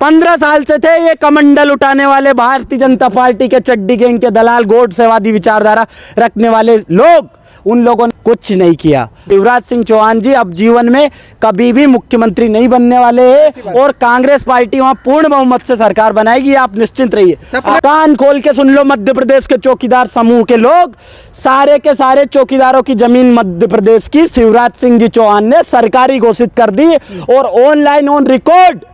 15 साल से थे ये कमंडल उठाने वाले भारतीय जनता पार्टी के चड्डी गैंग के दलाल, गोडसेवादी विचारधारा रखने वाले लोग। उन लोगों ने कुछ नहीं किया। शिवराज सिंह चौहान जी अब जीवन में कभी भी मुख्यमंत्री नहीं बनने वाले हैं और कांग्रेस पार्टी वहां पूर्ण बहुमत से सरकार बनाएगी, आप निश्चिंत रहिए। कान खोल के सुन लो मध्य प्रदेश के चौकीदार समूह के लोग, सारे के सारे चौकीदारों की जमीन मध्य प्रदेश की शिवराज सिंह जी चौहान ने सरकारी घोषित कर दी और ऑनलाइन ऑन रिकॉर्ड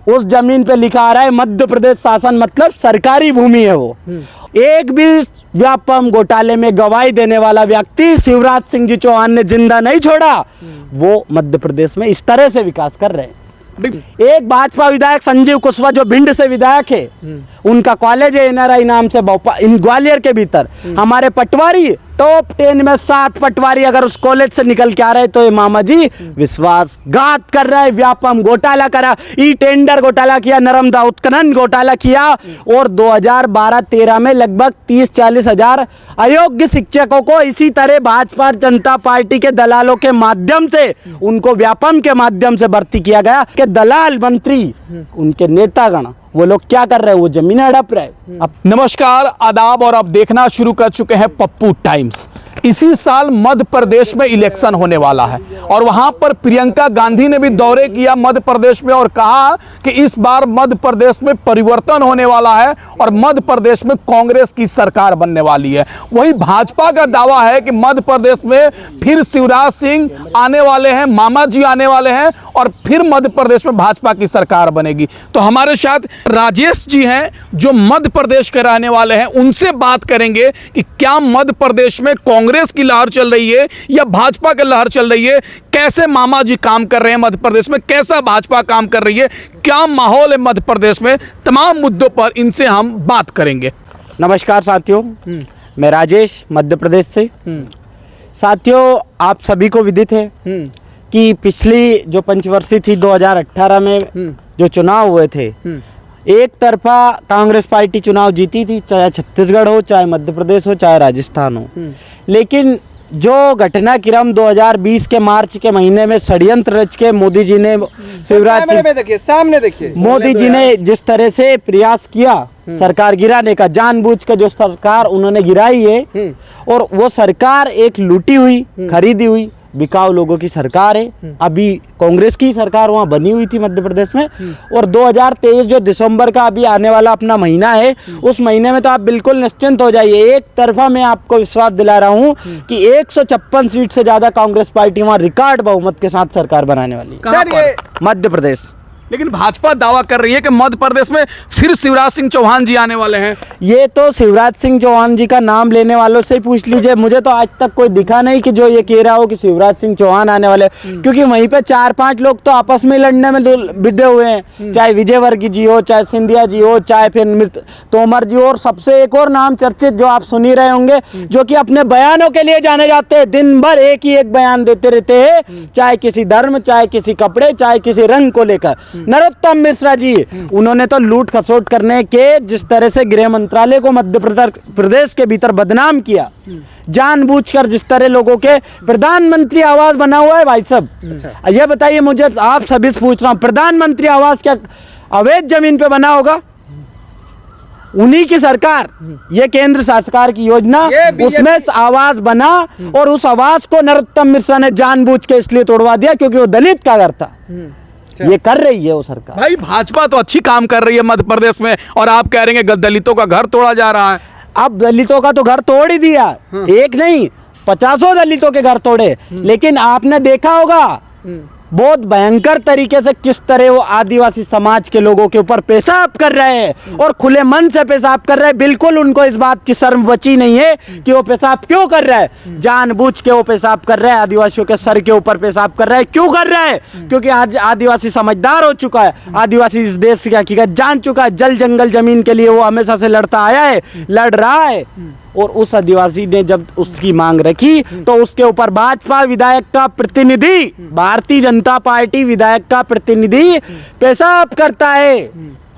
उस जमीन पे लिखा आ रहा है मध्य प्रदेश शासन मतलब सरकारी भूमि है वो। एक भी व्यापम घोटाले में गवाही देने वाला व्यक्ति शिवराज सिंह जी चौहान ने जिंदा नहीं छोड़ा। वो मध्य प्रदेश में इस तरह से विकास कर रहे हैं। एक भाजपा विधायक संजीव कुशवाहा जो भिंड से विधायक है, उनका कॉलेज है एनआरआई नाम से ग्वालियर के भीतर। हमारे पटवारी टॉप 10 में 7 पटवारी अगर उस कॉलेज से निकल के आ रहे तो ये मामा जी विश्वासघात कर रहा है। व्यापम घोटाला करा, ई टेंडर घोटाला किया, नर्मदा उत्खनन घोटाला किया और 2012-13 में लगभग 30-40 हजार अयोग्य शिक्षकों को इसी तरह भाजपा जनता पार्टी के दलालों के माध्यम से उनको व्यापम के माध्यम से भर्ती किया गया। कि दलाल मंत्री उनके नेतागण वो लोग क्या कर रहे हैं, वो जमीन हड़प रहे हैं। नमस्कार, आदाब और अब देखना शुरू कर चुके हैं पप्पू टाइम्स। इसी साल मध्य प्रदेश में इलेक्शन होने वाला है और वहां पर प्रियंका गांधी ने भी दौरे किया मध्य प्रदेश में और कहा कि इस बार मध्य प्रदेश में परिवर्तन होने वाला है और मध्य प्रदेश में कांग्रेस की सरकार बनने वाली है। वहीं भाजपा का दावा है कि मध्य प्रदेश में फिर शिवराज सिंह आने वाले हैं, मामा जी आने वाले हैं और फिर मध्य प्रदेश में भाजपा की सरकार बनेगी। तो हमारे साथ राजेश जी हैं जो मध्य प्रदेश के रहने वाले हैं, उनसे बात करेंगे कि क्या मध्य प्रदेश में कांग्रेस की लहर चल रही है या भाजपा की लहर चल रही है, कैसे मामा जी काम कर रहे हैं मध्य प्रदेश में, कैसा भाजपा काम कर रही है, क्या माहौल है मध्य प्रदेश में, तमाम मुद्दों पर इनसे हम बात करेंगे। नमस्कार साथियों, मैं राजेश मध्य प्रदेश से। साथियों, आप सभी को विदित है कि पिछली जो पंचवर्षीय थी 2018 में जो चुनाव हुए थे, एक तरफा कांग्रेस पार्टी चुनाव जीती थी, चाहे छत्तीसगढ़ हो, चाहे मध्य प्रदेश हो, चाहे राजस्थान हो। लेकिन जो घटनाक्रम 2020 के मार्च के महीने में षड्यंत्र रच के मोदी जी ने शिवराज सिंह सामने देखिए मोदी जी ने जिस तरह से प्रयास किया सरकार गिराने का, जानबूझ के जो सरकार उन्होंने गिराई है और वो सरकार एक लूटी हुई, खरीदी हुई बिकाऊ लोगों की सरकार है। अभी कांग्रेस की सरकार वहाँ बनी हुई थी मध्य प्रदेश में और 2023 जो दिसंबर का अभी आने वाला अपना महीना है, उस महीने में तो आप बिल्कुल निश्चिंत हो जाइए। एक तरफा मैं आपको विश्वास दिला रहा हूँ कि 156 सीट से ज्यादा कांग्रेस पार्टी वहाँ रिकॉर्ड बहुमत के साथ सरकार बनाने वाली है मध्य प्रदेश। लेकिन भाजपा दावा कर रही है कि मध्य प्रदेश में फिर शिवराज सिंह चौहान जी आने वाले हैं। ये तो शिवराज सिंह चौहान जी का नाम लेने वालों से ही पूछ लीजिए। मुझे तो आज तक कोई दिखा नहीं कि जो ये कह रहा हो कि शिवराज सिंह चौहान आने वाले, क्योंकि वहीं पे 4-5 लोग तो आपस में लड़ने में बिधे हुए हैं, चाहे विजयवर्गीय जी हो, चाहे सिंधिया जी हो, चाहे फिर तोमर जी हो, और सबसे एक और नाम चर्चित जो आप सुन ही रहे होंगे, जो कि अपने बयानों के लिए जाने जाते हैं, दिन भर एक ही एक बयान देते रहते हैं, चाहे किसी धर्म, चाहे किसी कपड़े, चाहे किसी रंग को लेकर। नरोत्तम मिश्रा जी, उन्होंने तो लूट खसोट करने के जिस तरह से गृह मंत्रालय को मध्य प्रदेश के भीतर बदनाम किया, जानबूझकर जिस तरह लोगों के प्रधानमंत्री आवास बना हुआ है। भाई साहब, ये बताइए मुझे, आप सभी से पूछ रहा हूं, प्रधानमंत्री आवास क्या अवैध जमीन पे बना होगा? उन्हीं की सरकार, ये केंद्र सरकार की योजना, उसमें आवास बना और उस आवास को नरोत्तम मिश्रा ने जानबूझ के इसलिए तोड़वा दिया क्योंकि वो दलित का घर था। ये कर रही है वो सरकार। भाई भाजपा तो अच्छी काम कर रही है मध्य प्रदेश में और आप कह रहे हैं दलितों का घर तोड़ा जा रहा है। अब दलितों का तो घर तोड़ ही दिया, एक नहीं 50 दलितों के घर तोड़े। लेकिन आपने देखा होगा बहुत भयंकर तरीके से किस तरह वो आदिवासी समाज के लोगों के ऊपर पेशाब कर रहे हैं और खुले मन से पेशाब कर रहे हैं। बिल्कुल उनको इस बात की शर्म बची नहीं है कि वो पेशाब क्यों कर रहा है। जानबूझ के वो पेशाब कर रहा है, आदिवासियों के सर के ऊपर पेशाब कर रहा है। क्यों कर रहा है? क्योंकि आज आदिवासी समझदार हो चुका है, आदिवासी इस देश की हकीकत जान चुका है। जल जंगल जमीन के लिए वो हमेशा से लड़ता आया है, लड़ रहा है। और उस आदिवासी ने जब उसकी मांग रखी तो उसके ऊपर भाजपा विधायक का प्रतिनिधि, भारतीय जनता पार्टी विधायक का प्रतिनिधि पेशाब करता है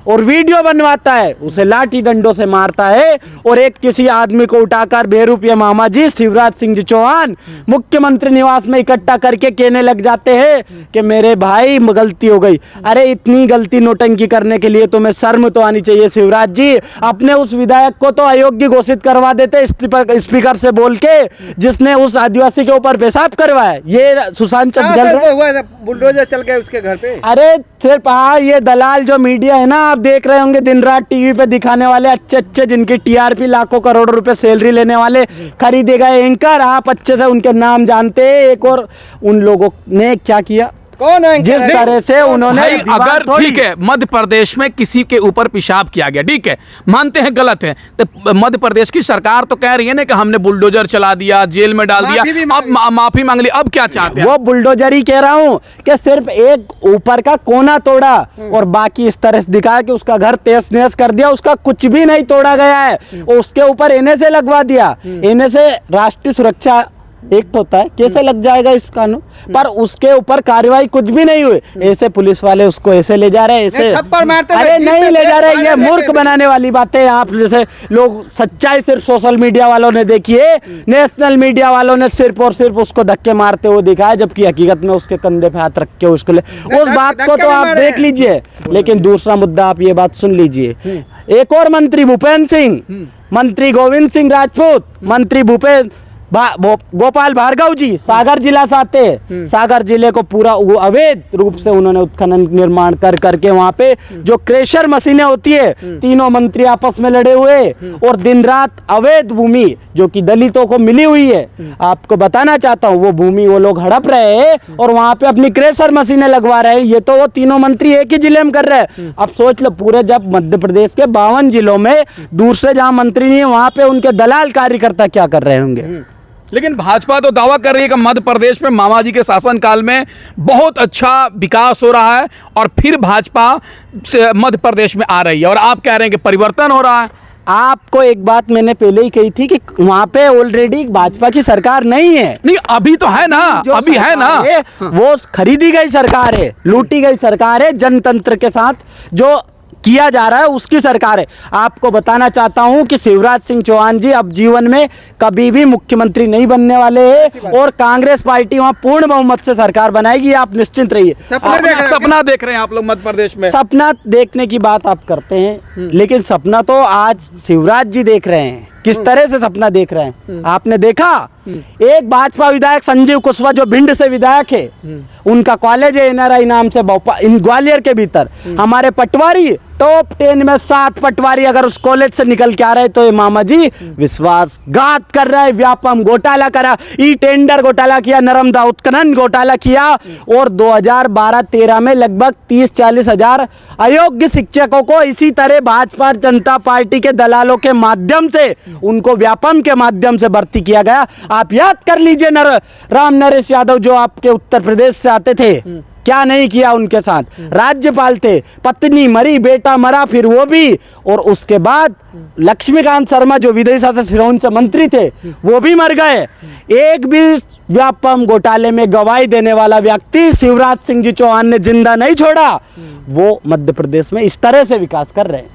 और वीडियो बनवाता है, उसे लाठी डंडों से मारता है। और एक किसी आदमी को उठाकर बेरूपिया मामा जी शिवराज सिंह जी चौहान मुख्यमंत्री निवास में इकट्ठा करके कहने लग जाते हैं कि मेरे भाई गलती हो गई। अरे इतनी गलती नोटंकी करने के लिए तुम्हें शर्म तो आनी चाहिए शिवराज जी। अपने उस विधायक को तो अयोग्य घोषित करवा देते स्पीकर से बोल के, जिसने उस आदिवासी के ऊपर पेशाब करवाया। ये सुशांत चक जल रहा है, बुलडोजर चल गए उसके घर पे। अरे सिर्फ ये दलाल जो मीडिया है ना, आप देख रहे होंगे दिन रात टीवी पे दिखाने वाले अच्छे अच्छे, जिनकी टीआरपी लाखों करोड़ों रुपए सैलरी लेने वाले खरीदे गए एंकर, आप अच्छे से उनके नाम जानते हैं। एक और उन लोगों ने क्या किया, कौन है जिस तरह से उन्होंने भाई दीवार अगर तोड़ी। ठीक है मध्य प्रदेश में किसी के ऊपर पेशाब किया गया, ठीक है मानते हैं गलत है, तो मध्य प्रदेश की सरकार तो कह रही है ना कि हमने बुलडोजर चला दिया, जेल में डाल माफी भी दिया, मांग अब माफी मांग ली, अब क्या चाहते हैं? वो बुलडोजर ही कह रहा हूँ कि सिर्फ एक ऊपर का कोना तोड़ा और बाकी इस तरह से दिखाया कि उसका घर तहस नहस कर दिया। उसका कुछ भी नहीं तोड़ा गया है, उसके ऊपर एनए से लगवा दिया। एनए से राष्ट्रीय सुरक्षा एक्ट होता है, कैसे लग जाएगा इस कानून पर? उसके ऊपर कार्रवाई कुछ भी नहीं हुई। ऐसे पुलिस वाले उसको ऐसे ले जा रहे हैं, ऐसे थप्पड़ मारते अरे हुए नहीं जीप ले पे जा रहे, बैठ ये बैठ मूर्ख बैठ बनाने वाली बातें आप जैसे लोग। सच्चाई सिर्फ सोशल मीडिया वालों ने देखी है, नेशनल मीडिया वालों ने सिर्फ और सिर्फ उसको धक्के मारते हुए दिखाया, जबकि हकीकत में उसके कंधे पे हाथ रख के उसको उस बात को तो आप देख लीजिए। लेकिन दूसरा मुद्दा आप ये बात सुन लीजिए। एक और मंत्री भूपेंद्र सिंह, मंत्री गोविंद सिंह राजपूत, मंत्री गोपाल भार्गव जी सागर जिला से आते हैं। सागर जिले को पूरा अवैध रूप से उन्होंने उत्खनन निर्माण कर करके वहां पे जो क्रेशर मशीनें होती है, तीनों मंत्री आपस में लड़े हुए और दिन रात अवैध भूमि जो कि दलितों को मिली हुई है, आपको बताना चाहता हूँ, वो भूमि वो लोग हड़प रहे हैं और वहां पे अपनी क्रेशर मशीनें लगवा रहे हैं। ये तो वो तीनों मंत्री एक ही जिले में कर रहे हैं। अब सोच लो, पूरे जब मध्य प्रदेश के 52 जिलों में दूसरे जहां मंत्री नहीं है, वहां पे उनके दलाल कार्यकर्ता क्या कर रहे होंगे। लेकिन भाजपा तो दावा कर रही है कि मध्य प्रदेश में मामा जी के शासनकाल में बहुत अच्छा विकास हो रहा है और फिर भाजपा से मध्य प्रदेश में आ रही है, और आप कह रहे हैं कि परिवर्तन हो रहा है। आपको एक बात मैंने पहले ही कही थी कि वहां पे ऑलरेडी भाजपा की सरकार नहीं है। नहीं अभी तो है ना, अभी है ना, वो खरीदी गई सरकार है, लूटी गई सरकार है, जनतंत्र के साथ जो किया जा रहा है उसकी सरकार है। आपको बताना चाहता हूं कि शिवराज सिंह चौहान जी अब जीवन में कभी भी मुख्यमंत्री नहीं बनने वाले हैं और कांग्रेस पार्टी वहां पूर्ण बहुमत से सरकार बनाएगी, आप निश्चिंत रहिए। सपना देख रहे हैं आप लोग मध्य प्रदेश में। सपना देखने की बात आप करते हैं, लेकिन सपना तो आज शिवराज जी देख रहे हैं। किस तरह से सपना देख रहे हैं आपने देखा? एक भाजपा विधायक संजीव कुशवाहा जो भिंड से विधायक है, उनका कॉलेज है एनआरआई नाम से ग्वालियर के भीतर। हमारे पटवारी टॉप 10 में 7 पटवारी अगर उस कॉलेज से निकल के आ रहे तो ये मामा जी विश्वासघात कर रहा है। व्यापम घोटाला करा, ई टेंडर घोटाला किया, नर्मदा उत्खनन घोटाला किया और 2012-13 में लगभग 30-40 हजार अयोग्य शिक्षकों को इसी तरह भाजपा जनता पार्टी के दलालों के माध्यम से उनको व्यापम के माध्यम से भर्ती किया गया। आप याद कर लीजिए राम नरेश यादव जो आपके उत्तर प्रदेश से आते थे, क्या नहीं किया उनके साथ। राज्यपाल थे, पत्नी मरी, बेटा मरा, फिर वो भी, और उसके बाद लक्ष्मीकांत शर्मा जो विदिशा से सिरोंज से मंत्री थे वो भी मर गए। एक भी व्यापम घोटाले में गवाही देने वाला व्यक्ति शिवराज सिंह जी चौहान ने जिंदा नहीं छोड़ा। वो मध्य प्रदेश में इस तरह से विकास कर रहे हैं।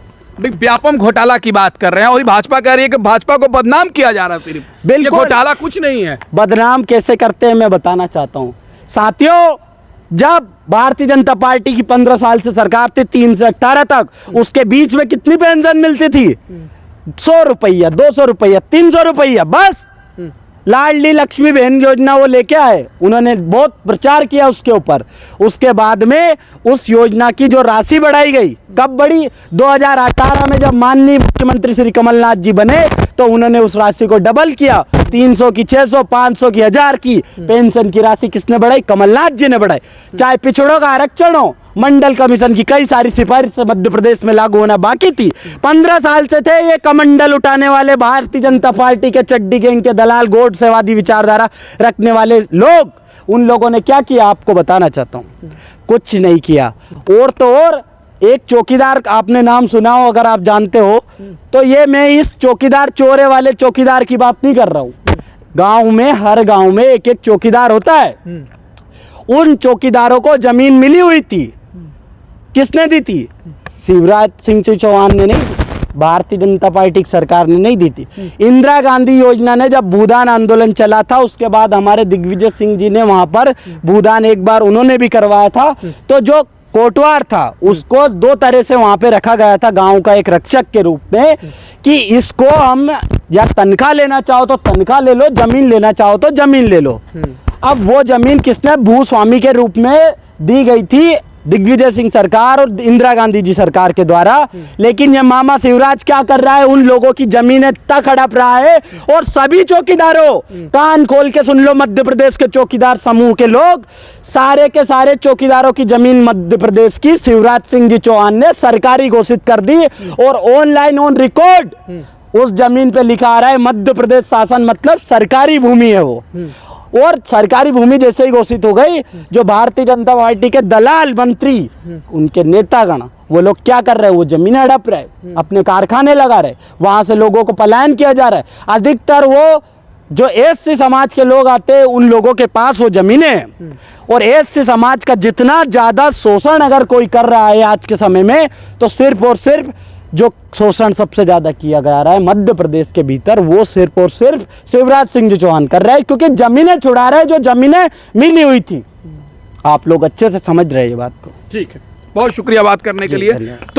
व्यापम घोटाला की बात कर रहे हैं और भाजपा कह रही है कि भाजपा को बदनाम किया जा रहा है। सिर्फ बिल्कुल, घोटाला कुछ नहीं है। बदनाम कैसे करते हैं मैं बताना चाहता हूं साथियों। जब भारतीय जनता पार्टी की 15 साल से सरकार थी 3 से 18 तक, उसके बीच में कितनी पेंशन मिलती थी? 100 रुपया, 200 रुपया, 300 रुपया, बस। लाडली लक्ष्मी बहन योजना वो लेके आए, उन्होंने बहुत प्रचार किया उसके ऊपर। उसके बाद में उस योजना की जो राशि बढ़ाई गई, कब बढ़ी? 2018 में जब माननीय मुख्यमंत्री श्री कमलनाथ जी बने तो उन्होंने उस राशि को डबल किया। 300 की 600, 500 की 1000 की पेंशन की राशि किसने बढ़ाई? कमलनाथ जी ने बढ़ाई। चाहे पिछड़ों का आरक्षण हो, मंडल कमीशन की कई सारी सिफारिशें मध्य प्रदेश में लागू होना बाकी थी। 15 साल से थे ये कमंडल उठाने वाले भारतीय जनता पार्टी के चड्डी गैंग के दलाल, गोडसेवादी विचारधारा रखने वाले लोग। उन लोगों ने क्या किया आपको बताना चाहता हूं, कुछ नहीं किया। और तो और एक चौकीदार, आपने नाम सुना हो अगर आप जानते हो तो, ये मैं इस चौकीदार चोरे वाले चौकीदार की बात नहीं कर रहा हूं। गांव में, हर गांव में एक एक चौकीदार होता है। उन चौकीदारों को जमीन मिली हुई थी, किसने दी थी? शिवराज सिंह चौहान ने नहीं, भारतीय जनता पार्टी की सरकार ने नहीं दी थी। इंदिरा गांधी योजना ने जब भूदान आंदोलन चला था, उसके बाद हमारे दिग्विजय सिंह जी ने वहां पर भूदान एक बार उन्होंने भी करवाया था। तो जो कोटवार था उसको दो तरह से वहां पे रखा गया था, गांव का एक रक्षक के रूप में, कि इसको हम या तनख्वाह लेना चाहो तो तनख्वाह ले लो, जमीन लेना चाहो तो जमीन ले लो। अब वो जमीन किसने भूस्वामी के रूप में दी गई थी, दिग्विजय सिंह सरकार और इंदिरा गांधी जी सरकार के द्वारा। लेकिन ये मामा शिवराज क्या कर रहा है, उन लोगों की जमीनें तक हड़प रहा है। और सभी चौकीदारों, कान खोल के सुन लो, मध्य प्रदेश के चौकीदार समूह के लोग, सारे के सारे चौकीदारों की जमीन मध्य प्रदेश की शिवराज सिंह जी चौहान ने सरकारी घोषित कर दी। और ऑनलाइन ऑन रिकॉर्ड उस जमीन पे लिखा आ रहा है मध्य प्रदेश शासन, मतलब सरकारी भूमि है वो। और सरकारी भूमि जैसे ही घोषित हो गई, जो भारतीय जनता पार्टी के दलाल मंत्री, उनके नेतागण, वो लोग क्या कर रहे हैं, वो जमीनें हड़प रहे, अपने कारखाने लगा रहे, वहां से लोगों को पलायन किया जा रहा है। अधिकतर वो जो एससी समाज के लोग आते हैं, उन लोगों के पास वो जमीनें हैं। और एससी समाज का जितना ज्यादा शोषण अगर कोई कर रहा है आज के समय में, तो सिर्फ और सिर्फ जो शोषण सबसे ज्यादा किया जा रहा है मध्य प्रदेश के भीतर, वो सिर्फ और सिर्फ शिवराज सिंह चौहान कर रहा है, क्योंकि जमीनें छुड़ा रहे हैं जो जमीनें मिली हुई थी। आप लोग अच्छे से समझ रहे हैं ये बात को। ठीक है, बहुत शुक्रिया बात करने के लिए। तो